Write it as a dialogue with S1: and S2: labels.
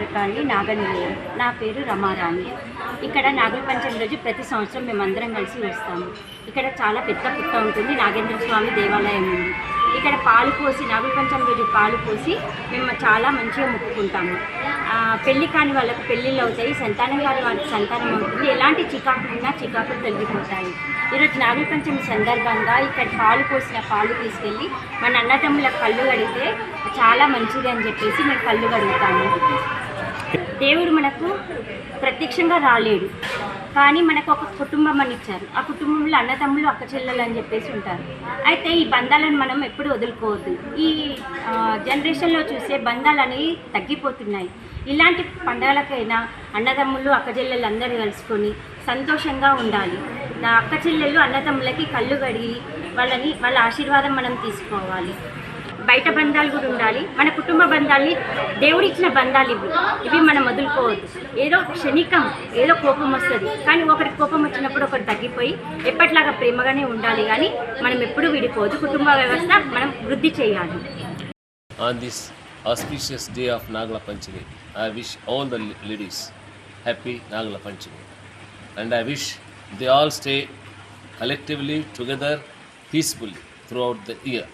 S1: భద్రకాళి నాగనిలయం. నా పేరు రమారాణి. ఇక్కడ నాగుల పంచమి రోజు ప్రతి సంవత్సరం మేమందరం కలిసి వస్తాము. ఇక్కడ చాలా పెద్ద పుట్ట ఉంటుంది, నాగేంద్ర స్వామి దేవాలయం ఉంది. ఇక్కడ పాలు పోసి నాగుల పంచమి రోజు పాలు పోసి మేము చాలా మంచిగా మొక్కుకుంటాము. పెళ్లి కాని వాళ్ళకు పెళ్ళిళ్ళు అవుతాయి, సంతానం కాని వాళ్ళకి సంతానం అవుతుంది. ఎలాంటి చికాకులున్నా చికాకులు తొలగిపోతాయి. ఈరోజు నాగుల పంచమి సందర్భంగా ఇక్కడ పాలు పోసిన పాలు తీసుకెళ్ళి మన అన్నదమ్ముల కళ్ళు కడిగితే చాలా మంచిది అని చెప్పేసి మేము కళ్ళు కడుగుతాము. దేవుడు మనకు ప్రత్యక్షంగా రాలేడు, కానీ మనకు ఒక కుటుంబం అని ఇచ్చారు. ఆ కుటుంబంలో అన్నదమ్ములు అక్క చెల్లెలు అని చెప్పేసి ఉంటారు. అయితే ఈ బంధాలను మనం ఎప్పుడు వదులుకోవద్దు. ఈ జనరేషన్లో చూసే బంధాలు అనేవి తగ్గిపోతున్నాయి. ఇలాంటి పండుగలకైనా అన్నదమ్ములు అక్క చెల్లెలు అందరూ కలుసుకొని సంతోషంగా ఉండాలి. నా అక్క చెల్లెళ్ళు అన్నదమ్ములకి కళ్ళు కడిగి వాళ్ళ ఆశీర్వాదం మనం తీసుకోవాలి. బయట బంధాలు కూడా ఉండాలి, మన కుటుంబ బంధాలని దేవుడిచ్చిన బంధాలు ఇవి మనం వదులుకోవద్దు. ఏదో క్షణికం, ఏదో కోపం వస్తుంది, కానీ ఒకరికి కోపం వచ్చినప్పుడు ఒకటి తగ్గిపోయి ఎప్పటిలాగా ప్రేమగానే ఉండాలి, కానీ మనం ఎప్పుడు విడిపోవద్దు. కుటుంబ వ్యవస్థ మనం వృద్ధి చేయాలి.
S2: On this auspicious day of Nagala Panchami, I wish all the ladies happy Nagala Panchami, and I wish they all stay collectively together peacefully throughout the year.